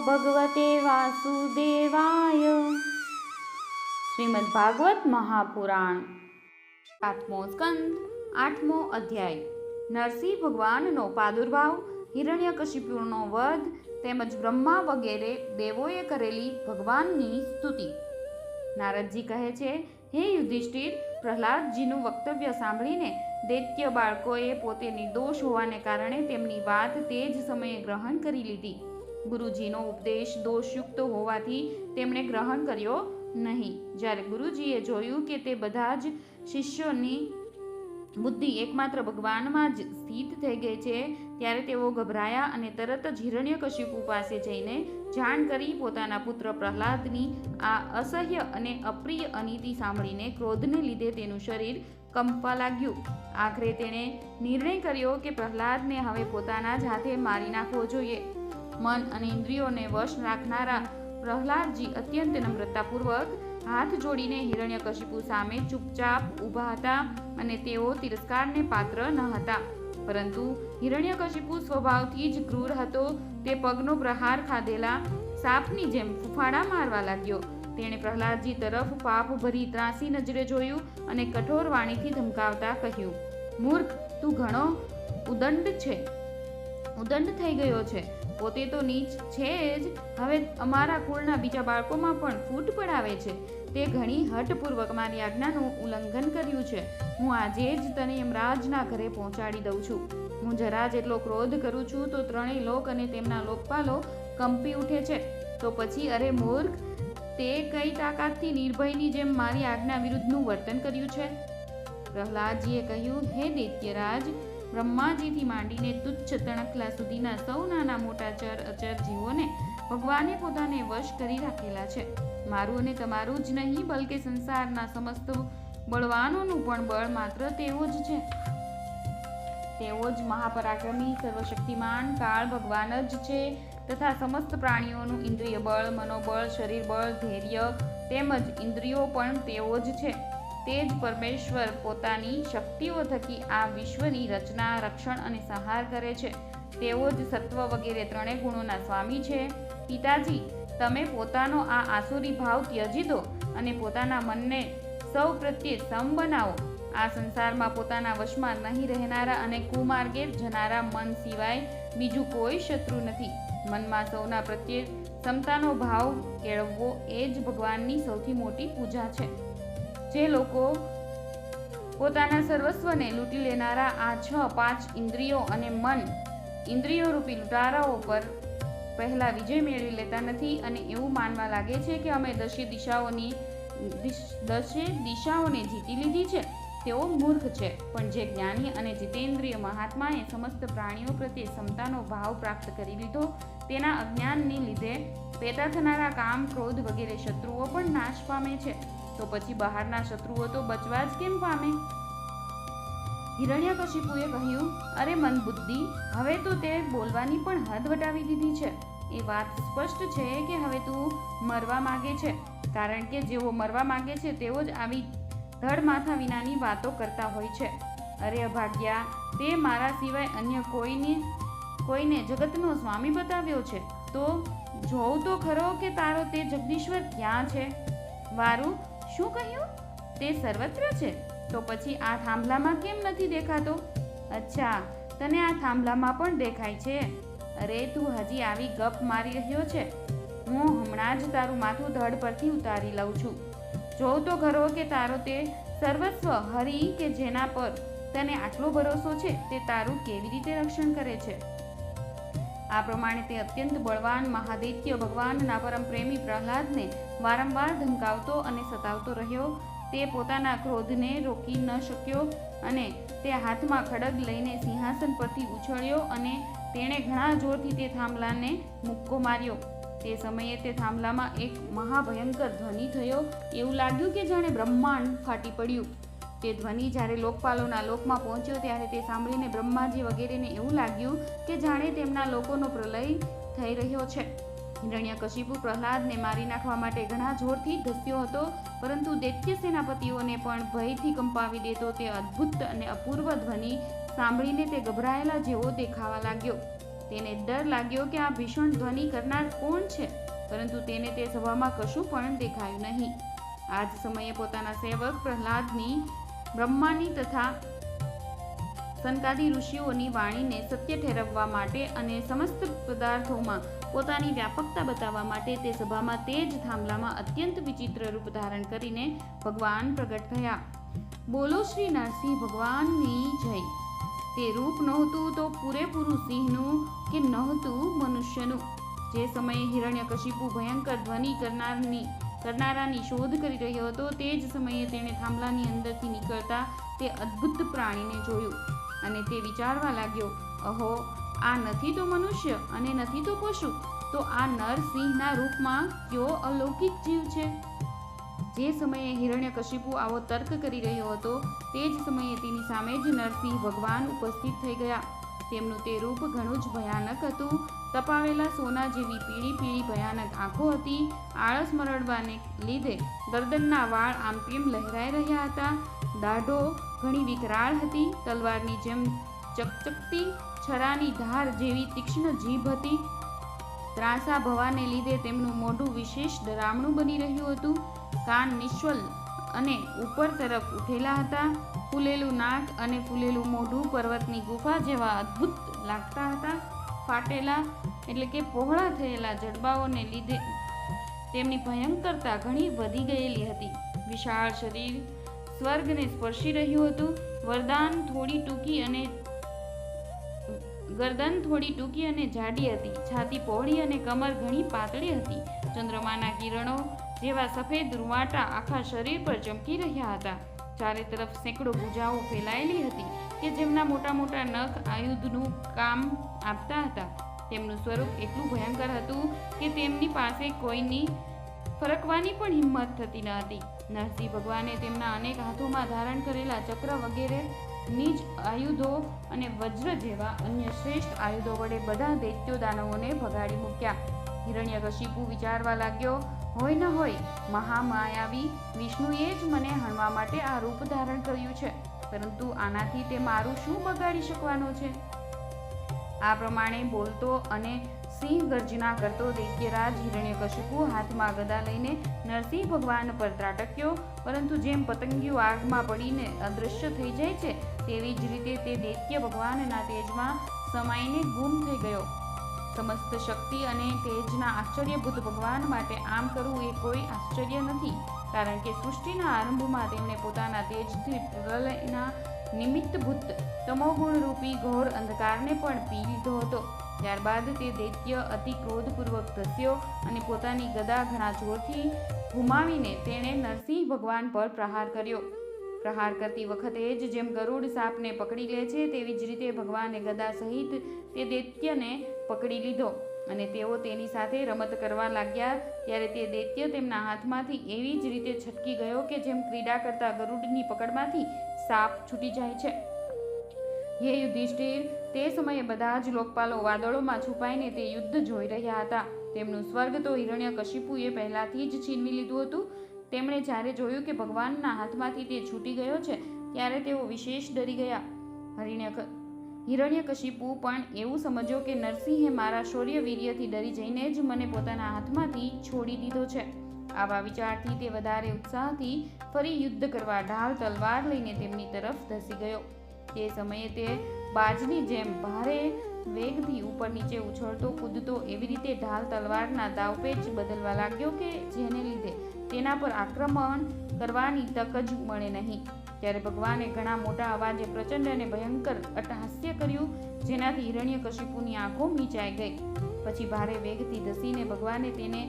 ભગવતે વાસુદેવાય. શ્રીમદ્ ભાગવત મહાપુરાણ, 8મો સ્કંદ, 8મો અધ્યાય. નરસિંહ ભગવાનનો પ્રાદુર્ભાવ, હિરણ્યકશિપુનો વધ તેમજ બ્રહ્મા વગેરે દેવોએ કરેલી ભગવાનની સ્તુતિ. નારદજી કહે છે, હે યુધિષ્ઠિર, પ્રહલાદજીનું વક્તવ્ય સાંભળીને દૈત્ય બાળકોએ પોતે નિર્દોષ હોવાને કારણે તેમની વાત તે જ સમયે ગ્રહણ કરી લીધી. ગુરુજીનો ઉપદેશ દોષયુક્ત હોવાથી તેમણે ગ્રહણ કર્યો નહીં. જ્યારે ગુરુજીએ જોયું કે તે બધા જ શિષ્યોની બુદ્ધિ એકમાત્ર ભગવાનમાં જ સ્થિત થઈ ગઈ છે, ત્યારે તેઓ ગભરાયા અને તરત જ હિરણ્યકશિપુ પાસે જઈને જાણ કરી પોતાના પુત્ર પ્રહલાદની આ અસહ્ય અને અપ્રિય અનીતિ સાંભળીને ક્રોધને લીધે તેનું શરીર કંપવા લાગ્યું. આખરે તેણે નિર્ણય કર્યો કે પ્રહલાદને હવે પોતાના જ હાથે મારી નાખવો જોઈએ. મન અને ઇન્દ્રિયોને વશ રાખનારા પ્રહલાદજી અત્યંત નમ્રતાપૂર્વક હાથ જોડીને હિરણ્યકશિપુ સામે ચૂપચાપ ઊભા હતા અને તેઓ તિરસ્કારને પાત્ર ન હતા. પરંતુ હિરણ્યકશિપુ સ્વભાવથી જ ક્રૂર હતો. તે પગનો પ્રહાર ખાધેલા સાપની જેમ ફૂફાડા મારવા લાગ્યો. તેણે પ્રહલાદજી તરફ પાપ ભરી ત્રાસી નજરે જોયું અને કઠોર વાણીથી ધમકાવતા કહ્યું, મૂર્ખ, તું ઘણો ઉદંડ થઈ ગયો છે. પોતે તો નીચ છે જ, હવે અમારા કુળના બીજા બાળકોમાં પણ ફૂટ પડાવે છે. તે ઘણી હઠપૂર્વક મારી આજ્ઞાનું ઉલ્લંઘન કર્યું છે. હું આજે જ તને યમરાજના ઘરે પહોંચાડી દઉં છું. હું જરા જેટલો ક્રોધ કરું છું તો ત્રણેય લોક અને તેમના લોકપાલો કંપી ઉઠે છે. તો પછી અરે મૂર્ખ, તે કઈ તાકાતથી નિર્ભયની જેમ મારી આજ્ઞા વિરુદ્ધનું વર્તન કર્યું છે? પ્રહલાદજીએ કહ્યું, હે દૈત્યરાજ, બ્રહ્માજીથી માંડીને તુચ્છ તણખલા સુધીના સૌ નાના મોટા ચર અચર જીવોને ભગવાને પોતાને વશ કરી રાખેલા છે. મારું અને તમારું જ નહીં, બલકે સંસારના સમસ્ત બળવાનોનું પણ બળ માત્ર તેઓ જ છે. તેઓ જ મહાપરાક્રમી, સર્વશક્તિમાન કાળ ભગવાન જ છે તથા સમસ્ત પ્રાણીઓનું ઇન્દ્રિય બળ, મનોબળ, શરીર બળ, ધૈર્ય તેમજ ઇન્દ્રિયો પણ તેઓ જ છે. તે જ પરમેશ્વર પોતાની શક્તિઓ થકી આ વિશ્વની રચના, રક્ષણ અને સંહાર કરે છે. તેઓ જ સત્વ વગેરે ત્રણેય ગુણોના સ્વામી છે. પિતાજી, તમે પોતાનો આ આસુરી ભાવ ત્યજી દો અને પોતાના મનને સૌ પ્રત્યે સમ બનાવો. આ સંસારમાં પોતાના વશમાં નહીં રહેનારા અને કુમાર્ગે જનારા મન સિવાય બીજું કોઈ શત્રુ નથી. મનમાં સૌના પ્રત્યે સમતાનો ભાવ કેળવવો એ જ ભગવાનની સૌથી મોટી પૂજા છે. જે લોકો પોતાના સર્વસ્વને લૂંટી લેનારા આ 5 ઇન્દ્રિયો અને મન, ઇન્દ્રિયો રૂપી લૂંટારાઓ પર પહેલા વિજય મેળવી લેતા નથી અને એવું માનવા લાગે છે કે અમે 10 દિશાઓને જીતી લીધી છે, તેઓ મૂર્ખ છે. પણ જે જ્ઞાની અને જીતેન્દ્રિય મહાત્માએ સમસ્ત પ્રાણીઓ પ્રત્યે સમતાનો ભાવ પ્રાપ્ત કરી લીધો, તેના અજ્ઞાનને લીધે પેદા થનારા કામ, ક્રોધ વગેરે શત્રુઓ પણ નાશ પામે છે. તો પછી બહારના શત્રુઓ તો બચવા જ કેમ પામે? હિરણ્યકશિપુએ કહ્યું, અરે મન બુદ્ધિ, હવે તો તે બોલવાની પણ હદ વટાવી દીધી છે. એ વાત સ્પષ્ટ છે કે હવે તું મરવા માગે છે, કારણ કે જેઓ મરવા માગે છે તેઓ જ આવી ધડ માથા વિનાની વાતો કરતા હોય છે. અરે અભાગ્યા, તે મારા સિવાય અન્ય કોઈને જગતનો સ્વામી બતાવ્યો છે. તો જોઉં તો ખરો કે તારો તે જગદીશ્વર ક્યાં છે? વારું, શું કહ્યું? તે સર્વત્ર છે. તો પછી આ થાંભલામાં કેમ નથી દેખાતો? અચ્છા, તને આ થાંભલામાં પણ દેખાય છે. અરે, તું હજી આવી ગપ મારી રહ્યો છે. હું હમણાં જ તારું માથું ધડ પરથી ઉતારી લઉં છું. જોઉં તો ખરો કે તારો તે સર્વસ્વ હરિ કે જેના પર તને આટલો ભરોસો છે, તે તારું કેવી રીતે રક્ષણ કરે છે? આ પ્રમાણે તે અત્યંત બળવાન મહાદૈત્ય ભગવાનના પરમ પ્રેમી પ્રહલાદને વારંવાર ધમકાવતો અને સતાવતો રહ્યો. તે પોતાના ક્રોધને રોકી ન શક્યો અને તે હાથમાં ખડગ લઈને સિંહાસન પરથી ઉછળ્યો અને તેણે ઘણા જોરથી તે થાંભલાને મુક્કો માર્યો. તે સમયે તે થાંભલામાં એક મહાભયંકર ધ્વનિ થયો. એવું લાગ્યું કે જાણે બ્રહ્માંડ ફાટી પડ્યું. તે ધ્વનિ જ્યારે લોકપાલોના લોકમાં પહોંચ્યો ત્યારે તે સાંભળીને બ્રહ્માજી વગેરેને એવું લાગ્યું કે જાણે તેમના લોકોનો પ્રલય થઈ રહ્યો છે. હિરણ્યકશિપુ પ્રહલાદને મારી નાખવા માટે ઘણા જોરથી ધસ્યો હતો, પરંતુ દૈત્ય સેનાપતિઓને પણ ભયથી કંપાવી દેતો તે અદ્ભુત અને અપૂર્વ ધ્વનિ સાંભળીને તે ગભરાયેલા જેવો દેખાવા લાગ્યો. તેને ડર લાગ્યો કે આ ભીષણ ધ્વનિ કરનાર કોણ છે, પરંતુ તેને તે સભામાં કશું પણ દેખાયું નહીં. આ જ સમયે પોતાના સેવક પ્રહલાદની બ્રહ્માની તથા સનકાદી ઋષિઓની વાણીને સત્ય ઠેરવવા માટે અને સમસ્ત પદાર્થોમાં પોતાની વ્યાપકતા બતાવવા માટે તે સભામાં તે જ થાંભલામાં અત્યંત વિચિત્ર રૂપ ધારણ કરીને ભગવાન પ્રગટ થયા. બોલો શ્રી નરસિંહ ભગવાનની જય. તે રૂપ નહોતું તો પૂરેપૂરું સિંહનું કે નહોતું મનુષ્યનું. જે સમયે હિરણ્યકશિપુ ભયંકર ધ્વનિ કરનારાની શોધ કરી રહ્યો હતો, તે જ સમયે તેણે થાંભલાની અંદરથી નીકળતા તે અદ્ભુત પ્રાણીને જોયું અને તે વિચારવા લાગ્યો, અહો, આ નથી તો મનુષ્ય અને નથી તો પશુ, તો આ નરસિંહના રૂપમાં કયો અલૌકિક જીવ છે. જે સમયે હિરણ્યકશિપુ આવો તર્ક કરી રહ્યો હતો, તે જ સમયે તેની સામે જ નરસિંહ ભગવાન ઉપસ્થિત થઈ ગયા. તેમનું તે રૂપ ઘણું જ ભયાનક હતું. તપાવેલા સોના જેવી પીળી પીળી ભયાનક આંખો હતી. આળસ મરડવાને લીધે ગરદનના વાળ આમ તેમ લહેરાઈ રહ્યા હતા. દાઢો ઘણી વિકરાળ હતી. તલવારની જેમ ચકચકતી છરાની ધાર જેવી તીક્ષ્ણ જીભ હતી. ત્રાંસા ભવાને લીધે તેમનું મોઢું વિશેષ ડરામણું બની રહ્યું હતું. કાન નિશ્ચલ અને ઉપર તરફ ઉઠેલા હતા. ફૂલેલું નાક અને ફૂલેલું મોઢું પર્વતની ગુફા જેવા અદ્ભુત લાગતા હતા. ફાટેલા એટલે કે પહોળા થયેલા જડબાઓને લીધે તેમની ભયંકરતા ઘણી વધી ગયેલી હતી. વિશાળ શરીર સ્વર્ગને સ્પર્શી રહ્યું હતું. ગરદન થોડી ટૂંકી અને જાડી હતી. છાતી પહોળી અને કમર ઘણી પાતળી હતી. ચંદ્રમાના કિરણો જેવા સફેદ રૂંવાટા આખા શરીર પર ચમકી રહ્યા હતા. ચારે તરફ સેંકડો ભુજાઓ ફેલાયેલી હતી કે જેમના મોટા મોટા નખ આયુધનું કામ આપતા હતા. તેમનું સ્વરૂપ એટલું ભયંકર હતું કે તેમની પાસે કોઈની ફરકવાની પણ હિંમત થતી ન હતી. નરસિંહ ભગવાને તેમના અનેક હાથોમાં ધારણ કરેલા ચક્ર વગેરે નિજ આયુધો અને વજ્ર જેવા અન્ય શ્રેષ્ઠ આયુધો વડે બધા દૈત્યો દાનવોને ભગાડી મૂક્યા. હિરણ્યકશિપુ વિચારવા લાગ્યો, હોય ન હોય મહામાયાવી વિષ્ણુએ જ મને હણવા માટે આ રૂપ ધારણ કર્યું છે, પરંતુ આનાથી તે મારું શું બગાડી શકવાનો છે. આ પ્રમાણે બોલતો અને સિંહ ગર્જના કરતો દૈત્યરાજ હિરણ્યકશિપુ હાથમાં ગદા લઈને નરસિંહ ભગવાન પર ત્રાટક્યો. પરંતુ જેમ પતંગિયું આગમાં પડીને અદૃશ્ય થઈ જાય છે, તેવી જ રીતે તે દૈત્ય ભગવાનના તેજમાં સમાઈને ગુમ થઈ ગયો. સમસ્ત શક્તિ અને તેજના આશ્ચર્યભૂત ભગવાન માટે આમ કરવું એ કોઈ આશ્ચર્ય નથી, કારણ કે સૃષ્ટિના આરંભમાં તેમણે પોતાના તેજથી પ્રલયના નિમિત્તભૂત તમોગુણ રૂપી ઘોર અંધકારને પણ પી લીધો હતો. ત્યારબાદ તે દૈત્ય અતિ ક્રોધપૂર્વક ધસ્યો અને પોતાની ગદા ઘણા જોરથી ઘુમાવીને તેણે નરસિંહ ભગવાન પર પ્રહાર કર્યો. પ્રહાર કરતી વખતે જ જેમ ગરુડ સાપને પકડી લે છે, તેવી જ રીતે ભગવાને ગદા સહિત તે દૈત્યને પકડી લીધો અને તેઓ તેની સાથે રમત કરવા લાગ્યા. ત્યારે તે દૈત્ય તેમના હાથમાંથી એવી જ રીતે છટકી ગયો કે જેમ ક્રીડા કરતા ગરુડની પકડમાંથી સાપ છૂટી જાય છે. હે યુધિષ્ઠિર, તે સમયે બધા જ લોકપાલો વાદળોમાં છુપાઈને તે યુદ્ધ જોઈ રહ્યા હતા. તેમનું સ્વર્ગ તો હિરણ્યકશિપુએ પહેલાથી જ છીનવી લીધું હતું. તેમણે જ્યારે જોયું કે ભગવાનના હાથમાંથી તે છૂટી ગયો છે, ત્યારે તેઓ વિશેષ ડરી ગયા. હિરણ્યકશિપુ પણ એવું સમજ્યો કે નરસિંહે મારા શૌર્ય વીર્યથી ડરી જઈને જ મને પોતાના હાથમાંથી છોડી દીધો છે. આવા વિચારથી તે વધારે ઉત્સાહથી ફરી યુદ્ધ કરવા ઢાલ તલવાર લઈને તેમની તરફ ધસી ગયો. તે સમયે તે બાજની જેમ ભારે વેગથી ઉપર નીચે ઉછળતો કૂદતો એવી રીતે ઢાલ તલવારના દાવપેચ બદલવા લાગ્યો કે જેને લીધે તેના પર આક્રમણ કરવાની તક જ મળે નહીં. ત્યારે ભગવાને ઘણા મોટા અવાજે પ્રચંડ અને ભયંકર અટ્ટહાસ્ય કર્યું, જેનાથી હિરણ્યકશિપુની આંખો મીંચાઈ ગઈ. પછી ભારે વેગથી ધસીને ભગવાને તેને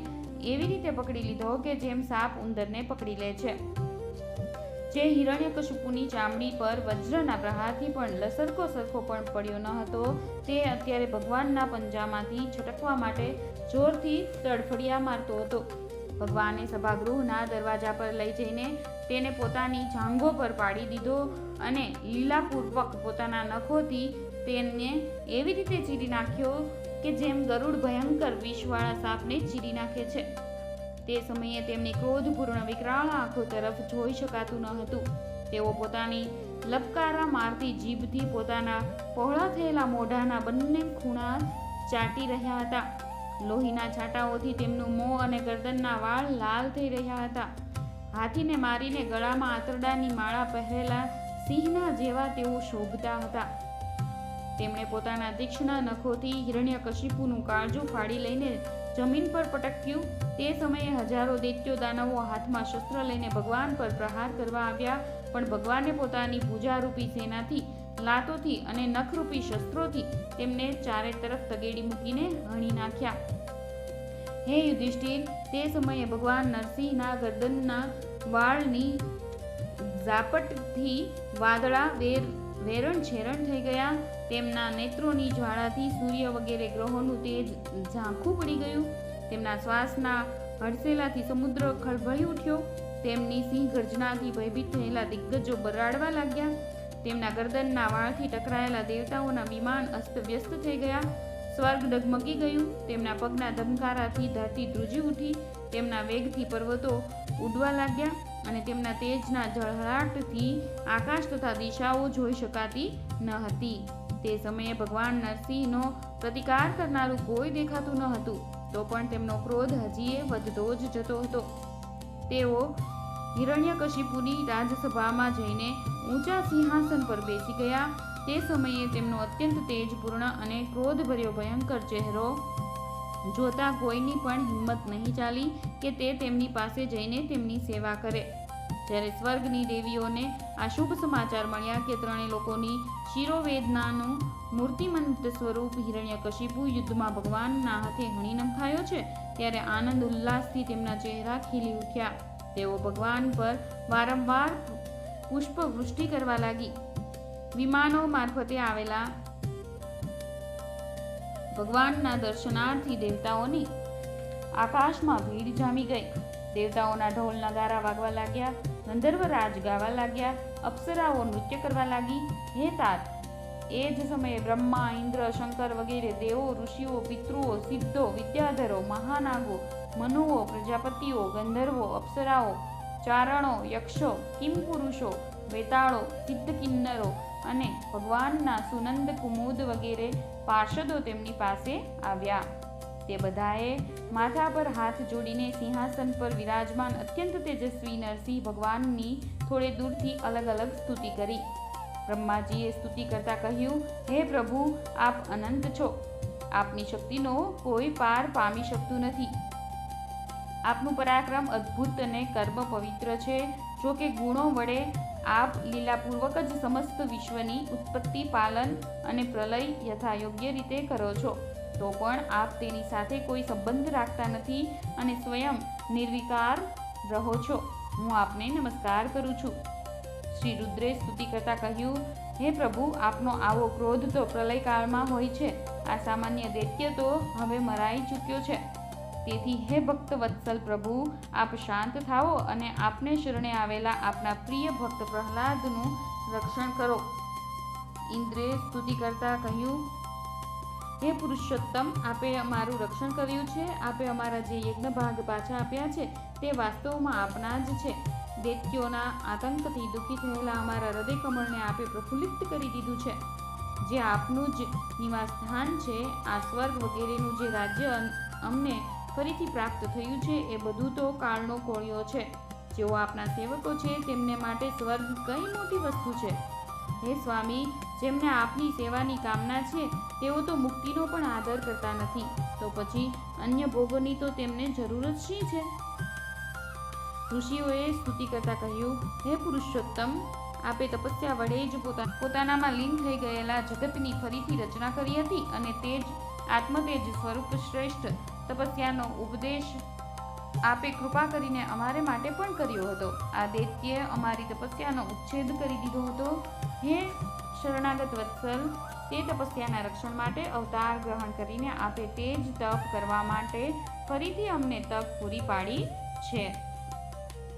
એવી રીતે પકડી લીધો કે જેમ સાપ ઉંદરને પકડી લે છે. જે હિરણ્યકશિપુની ચામડી પર વજ્રના પ્રહારથી પણ લસરકો સરખો પણ પડ્યો ન હતો, તે અત્યારે ભગવાનના પંજામાંથી છટકવા માટે જોરથી તડફડિયા મારતો હતો. ભગવાને સભાગૃહના દરવાજા પર લઈ જઈને તેને પોતાની જાંઘો પર પાડી દીધો અને લીલાપૂર્વક પોતાના નખોથી તેને એવી રીતે ચીરી નાખ્યો કે જેમ ગરુડ ભયંકર વિષવાળા સાપને ચીરી નાખે છે. તે સમયે તેમની ક્રોધપૂર્ણ વિકરાળ આંખો તરફ જોઈ શકાતું ન હતું. તેઓ પોતાની લપકારા મારતી જીભથી પોતાના પહોળા થયેલા મોઢાના બંને ખૂણા ચાટી રહ્યા હતા. લોહીના છાંટાઓથી તેમનું મોં અને ગરદનના વાળ લાલ થઈ રહ્યા હતા. હાથીને મારીને ગળામાં આંતરડાની માળા પહેરેલા સિંહના જેવા તેઓ શોભતા હતા. તેમણે પોતાના તીક્ષ્ણ નખોથી હિરણ્યકશિપુનું કાળજું ફાડી લઈને જમીન પર પટક્યું. તે સમયે હજારો દૈત્યો દાનવો હાથમાં શસ્ત્ર લઈને ભગવાન પર પ્રહાર કરવા આવ્યા, પણ ભગવાને પોતાની ભુજારૂપી સેનાથી, લાતોથી અને નખરૂપી શસ્ત્રોથી તેમને ચારે તરફ તગેડી મૂકીને હણી નાખ્યા. હે યુધિષ્ઠિર, તે સમયે ભગવાન નરસિંહના ગરદનના વાળની ઝાપટથી વાદળા વેરણ છેરણ થઈ ગયા. તેમના નેત્રોની જ્વાળાથી સૂર્ય વગેરે ગ્રહોનું તેજ ઝાંખું પડી ગયું. તેમના શ્વાસના હડસેલાથી સમુદ્ર ખળભળી ઉઠ્યો. તેમની સિંહ ગર્જનાથી ભયભીત થયેલા દિગ્ગજો બરાડવા લાગ્યા. તેમના ગરદનના વાળથી ટકરાયેલા દેવતાઓના વિમાન અસ્તવ્યસ્ત થઈ ગયા. સ્વર્ગ ડગમગી ગયું. તેમના પગના ધબકારાથી ધરતી ધ્રુજી ઉઠી. તેમના વેગથી પર્વતો ઉડવા લાગ્યા અને તેમના તેજના ઝળહળાટથી આકાશ તથા દિશાઓ જોઈ શકાતી ન હતી. તે સમયે ભગવાન નરસિંહનો પ્રતિકાર કરનારું કોઈ દેખાતું ન હતું. તો પણ તેમનો ક્રોધ હજીએ વધતો જ જતો હતો. તેઓ હિરણ્યકશિપુની રાજસભામાં જઈને ઊંચા સિંહાસન પર બેસી ગયા. તે સમયે તેમનો અત્યંત તેજપૂર્ણ અને ક્રોધભર્યો ભયંકર ચહેરો જોતા કોઈની પણ હિંમત નહીં ચાલી કે તે તેમની પાસે જઈને તેમની સેવા કરે. જ્યારે સ્વર્ગની દેવીઓને આ શુભ સમાચાર મળ્યા કે ત્રણેય લોકોની શિરોવેદનાનું મૂર્તિમંત સ્વરૂપ હિરણ્યકશિપુ યુદ્ધમાં ભગવાનના હાથે હણી નંખાયો છે, ત્યારે આનંદ ઉલ્લાસથી તેમના ચહેરા ખીલી ઉઠ્યા. તેઓ ભગવાન પર વારંવાર પુષ્પવૃષ્ટિ કરવા લાગી. વિમાનો મારફતે આવેલા ભગવાનના દર્શનાર્થી દેવતાઓની આકાશમાં ભીડ જામી ગઈ. દેવતાઓના ઢોલ નગારા વાગવા લાગ્યા. ગંધર્વરાજ ગાવા લાગ્યા. અપ્સરાઓ નૃત્ય કરવા લાગી. હે તાત, એ જ સમયે બ્રહ્મા, ઇન્દ્ર, શંકર વગેરે દેવો, ઋષિઓ, પિતૃઓ, સિદ્ધો, વિદ્યાધરો, મહાનાગો, મનુઓ, પ્રજાપતિઓ, ગંધર્વો, અપ્સરાઓ, ચારણો, યક્ષો, કિમપુરુષો, વેતાળો, સિદ્ધ કિન્નરો અને ભગવાનના સુનંદ કુમુદ વગેરે પાર્ષદો તેમની પાસે આવ્યા. તે બધાએ માથા પર હાથ જોડીને સિંહાસન પર વિરાજમાન અત્યંત તેજસ્વી નરસિંહ ભગવાનની થોડે દૂરથી અલગ અલગ સ્તુતિ કરી. બ્રહ્માજીએ સ્તુતિ કરતા કહ્યું, હે પ્રભુ, આપ અનંત છો. આપની શક્તિનો કોઈ પાર પામી શકતું નથી. આપનું પરાક્રમ અદ્ભુત અને કર્મ પવિત્ર છે. જો કે ગુણો વડે આપ લીલાપૂર્વક જ સમસ્ત વિશ્વની ઉત્પત્તિ, પાલન અને પ્રલય યથાયોગ્ય રીતે કરો છો, તો પણ આપ તેની સાથે કોઈ સંબંધ રાખતા નથી અને સ્વયં નિર્વિકાર રહો છો. હું આપને નમસ્કાર કરું છું. શ્રી રુદ્રે સ્તુતિ કરતા કહ્યું, હે પ્રભુ, આપનો આવો ક્રોધ તો પ્રલયકાળમાં હોય છે. આ સામાન્ય દૈત્ય તો હવે મરાઈ ચૂક્યો છે. તેથી હે ભક્ત વત્સલ પ્રભુ, આપ શાંત થાઓ અને આપને શરણે આવેલા આપના પ્રિય ભક્ત પ્રહલાદનું રક્ષણ કરો. ઇન્દ્રે સ્તુતિ કરતા કહ્યું, હે પુરુષોત્તમ, આપે અમારું રક્ષણ કર્યું છે. આપે અમારા જે યજ્ઞ ભાગ પાછા આપ્યા છે તે વાસ્તવમાં આપના જ છે. દૈત્યોના આતંકથી દુઃખી થયેલા અમારા હૃદય કમળને આપે પ્રફુલ્લિત કરી દીધું છે. જે આપનું જ નિવાસ સ્થાન છે, આ સ્વર્ગ વગેરેનું જે રાજ્ય અમને ફરીથી પ્રાપ્ત થયું છે, એ બધું તો કાળનો કોળિયો છે. જેઓ આપના સેવકો છે તેમને માટે સ્વર્ગ કઈ મોટી વસ્તુ છે. હે સ્વામી, જેમને આપની સેવાની કામના છે તેઓ તો મુક્તિનો પણ આદર કરતા નથી, તો પછી અન્ય ભોગોની તો તેમને જરૂર જ શી છે? ઋષિઓએ સ્તુતિ કરતા કહ્યું, હે પુરુષોત્તમ, આપે તપસ્યા વડે જ પોતાનામાં લીન થઈ ગયેલા જગતની ફરીથી રચના કરી હતી અને તે જ આત્મતેજ સ્વરૂપ શ્રેષ્ઠ તપસ્યાનો ઉપદેશ આપે કૃપા કરીને અમારે માટે પણ કર્યો હતો. આ દૈત્યે અમારી તપસ્યાનો ઉચ્છેદ કરી દીધો હતો. હે શરણાગત વત્સલ, તે તપસ્યાના રક્ષણ માટે અવતાર ગ્રહણ કરીને આપે તે જ તપ કરવા માટે ફરીથી અમને તક પૂરી પાડી છે.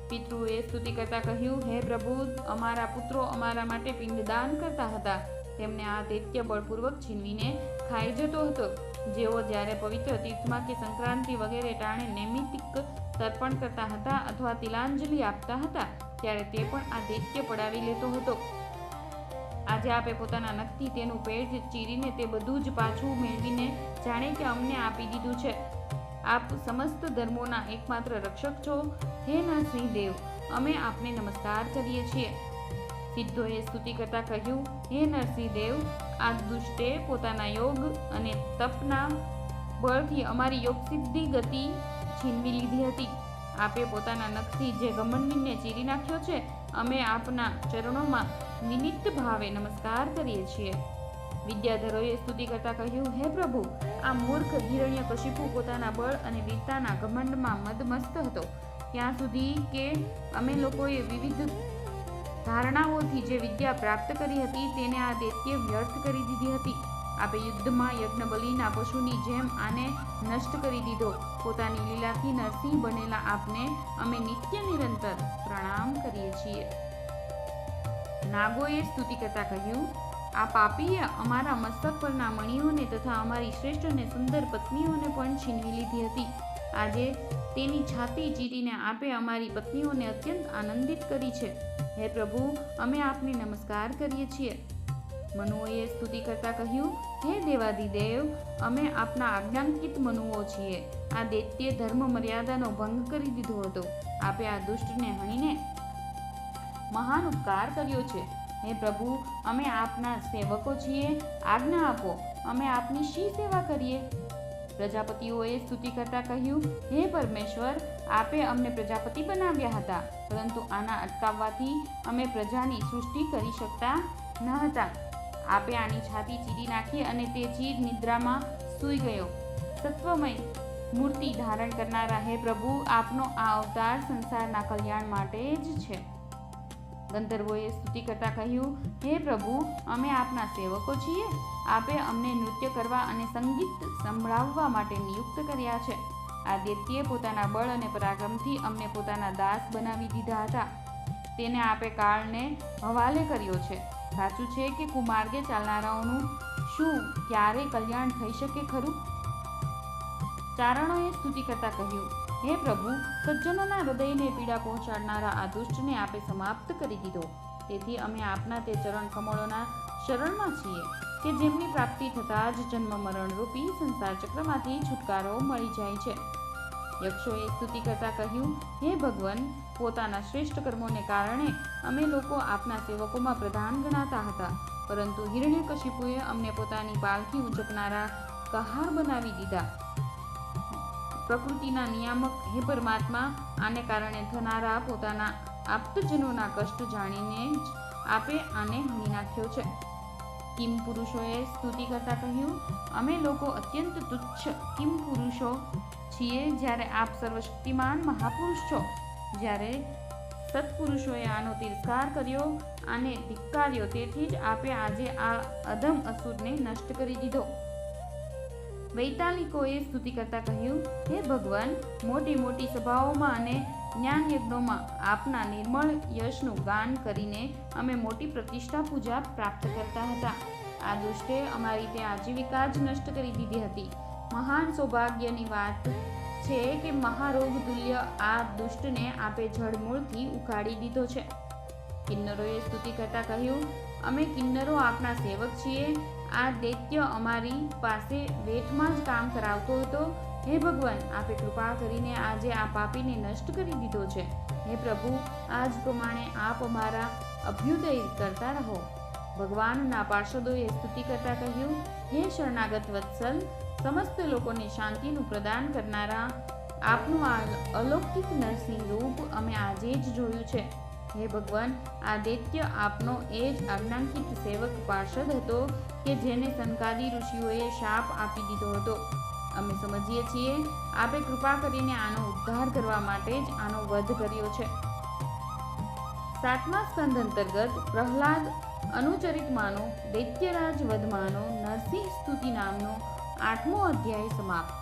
પિતૃએ સ્તુતિ કરતા કહ્યું, હે પ્રભુ, અમારા પુત્રો અમારા માટે પિંડદાન કરતા હતા. તેમને આ દૈત્ય બળપૂર્વક છીનવીને ખાઈ જતો હતો. જેઓ જ્યારે પવિત્ર તીર્થમાં કે સંક્રાંતિ વગેરે ટાણે નૈમિતિક તર્પણ કરતા હતા અથવા તિલાંજલિ આપતા હતા, ત્યારે તે પણ આ દૈત્ય પડાવી લેતો હતો. આજે આપે પોતાના નખથી તેનું પેટ ચીરીને તે બધું જ પાછું મેળવીને જાણે કે અમને આપી દીધું છે. આપ સમસ્ત ધર્મોના એકમાત્ર રક્ષક છો. હે નરસિંહ દેવ, અમે આપને નમસ્કાર કરીએ છીએ. સિદ્ધોએ સ્તુતિ કરતા કહ્યું, હે નરસિંહ દેવ, આ દુષ્ટે પોતાના યોગ અને તપના બળથી અમારી યોગ સિદ્ધિ ગતિ છીનવી લીધી હતી. આપે પોતાના નખથી જે ઘમંડીને ચીરી નાખ્યો છે, અમે આપના ચરણોમાં વિનિત ભાવે નમસ્કાર કરીએ છીએ. વિદ્યાધરોએ સ્તુતિ કરતા કહ્યું, હે પ્રભુ, આ મૂર્ખ હિરણ્યકશિપુ પોતાના બળ અને વીરતાના ઘમંડમાં મદમસ્ત હતો, ત્યાં સુધી કે અમે લોકોએ વિવિધ ધારણાઓથી જે વિદ્યા પ્રાપ્ત કરી હતી તેને આ દૈત્ય વ્યર્થ કરી દીધી હતી. આપે યુદ્ધમાં યજ્ઞબલિના પશુની જેમ આને નષ્ટ કરી દીધો. પોતાની લીલાથી નરસિંહ બનેલા આપને અમે નિત્ય નિરંતર પ્રણામ કરીએ છીએ. નાગોએ સ્તુતિ કરતા કહ્યું, આ પાપીએ અમારા મસ્તક પરના મણિઓને તથા અમારી શ્રેષ્ઠ અને સુંદર પત્નીઓને પણ છીનવી લીધી હતી. આજે તેની છાતી ચીરીને આપે અમારી પત્નીઓને અત્યંત આનંદિત કરી છે. હે પ્રભુ, અમે આપને નમસ્કાર કરીએ છીએ. મનુઓએ સ્તુતિ કરતા કહ્યું, હે દેવાધિદેવ, અમે આપના આજ્ઞાંકિત મનુઓ છીએ. આ દૈત્ય ધર્મ મર્યાદાનો ભંગ કરી દીધો હતો. આપે આ દુષ્ટને હણીને મહાન ઉપકાર કર્યો છે. હે પ્રભુ, અમે આપના સેવકો છીએ. આજ્ઞા આપો, અમે આપની શી સેવા કરીએ? પ્રજાપતિઓએ સ્તુતિ કરતા કહ્યું, હે પરમેશ્વર, આપે અમને પ્રજાપતિ બનાવ્યા હતા, પરંતુ આના અટકાવવાથી અમે પ્રજાની સૃષ્ટિ કરી શકતા ન હતા. આપે આની છાતી ચીરી નાખી અને તે ચીર નિદ્રામાં સૂઈ ગયો. સત્વમય મૂર્તિ ધારણ કરનારા હે પ્રભુ, આપનો આ અવતાર સંસારના કલ્યાણ માટે જ છે. ગંધર્વોએ સ્તુતિ કરતા કહ્યું, હે પ્રભુ, અમે આપના સેવકો છીએ. આપે અમને નૃત્ય કરવા અને સંગીત સંભળાવવા માટે નિયુક્ત કર્યા છે. આ દૈત્યે પોતાના બળ અને પરાક્રમથી અમને પોતાના દાસ બનાવી દીધા હતા. તેને આપે કાળને હવાલે કર્યો છે. સાચું છે કે કુમાર્ગે ચાલનારાઓનું શું ક્યારે કલ્યાણ થઈ શકે ખરું? ચારણોએ સ્તુતિ કરતા કહ્યું, હે પ્રભુ, સજ્જનોના હૃદયને પીડા પહોંચાડનારા આ દુષ્ટને આપે સમાપ્ત કરી દીધો. તેથી અમે આપના તે ચરણ કમળોના શરણમાં છીએ કે જેમની પ્રાપ્તિ થતાં જ જન્મ મરણ રૂપી સંસાર ચક્રમાંથી છુટકારો મળી જાય છે. યક્ષોએ સ્તુતિ કરતા કહ્યું, હે ભગવાન, પોતાના શ્રેષ્ઠ કર્મોને કારણે અમે લોકો આપના સેવકોમાં પ્રધાન ગણાતા હતા, પરંતુ હિરણ્યકશિપુએ અમને પોતાની પાલખી ઉંચકનારા કહાર બનાવી દીધા. પ્રકૃતિના નિયામક હે પરમાત્મા, આને કારણે થનારા પોતાના આપ્તજનોના કષ્ટ જાણીને જ આપે આને હણી નાખ્યો છે. કિમ પુરુષોએ સ્તુતિ કરતા કહ્યું, અમે લોકો અત્યંત તુચ્છ કિમ પુરુષો છીએ, જ્યારે આપ સર્વશક્તિમાન મહાપુરુષ છો. જ્યારે સત્પુરુષોએ આનો તિરસ્કાર કર્યો, આને ધિક્કાર્યો, તેથી જ આપે આજે આ અધમ અસુરને નષ્ટ કરી દીધો. વૈતાલિકોએ સ્તુતિ કરતા કહ્યું, હે ભગવાન, મોટી મોટી સભાઓમાં અને જ્ઞાન યજ્ઞોમાં આપના નિર્મળ યશનું ગાન કરીને અમે મોટી પ્રતિષ્ઠા પૂજા પ્રાપ્ત કરતા હતા. આ દુષ્ટે અમારી તે આજીવિકા જ નષ્ટ કરી દીધી હતી. મહાન સૌભાગ્યની વાત છે કે મહારોગ તુલ્ય આ દુષ્ટને આપે જળમૂળથી ઉખાડી દીધો છે. કિન્નરોએ સ્તુતિ કરતા કહ્યું, અમે કિન્નરો આપના સેવક છીએ. આ દૈત્ય અમારી પાસે વેઠમાં જ કામ કરાવતો હતો. હે ભગવાન, આપે કૃપા કરીને આજે આ પાપીને નષ્ટ કરી દીધો છે. હે પ્રભુ, આ જ પ્રમાણે આપ અમારા અભ્યુદય કરતા રહો. ભગવાનના પાર્ષદોએ સ્તુતિ કરતા કહ્યું, હે શરણાગત વત્સલ, સમસ્ત લોકોને શાંતિનું પ્રદાન કરનારા આપનું આ અલૌકિક નરસિંહ રૂપ અમે આજે જ જોયું છે. હે ભગવાન, આ દૈત્ય આપનો એ જ આજ્ઞાંકિત સેવક પાર્ષદ હતો કે જેને સનકાદી ઋષિઓએ શાપ આપી દીધો હતો. અમે સમજીએ છીએ આપે કૃપા કરીને આનો ઉદ્ધાર કરવા માટે જ આનો વધ કર્યો છે. 7મા સ્કંદ અંતર્ગત પ્રહલાદ અનુચરિતમાંનો દૈત્યરાજ વધમાંનો નરસિંહ સ્તુતિ નામનો 8મો અધ્યાય સમાપ્ત.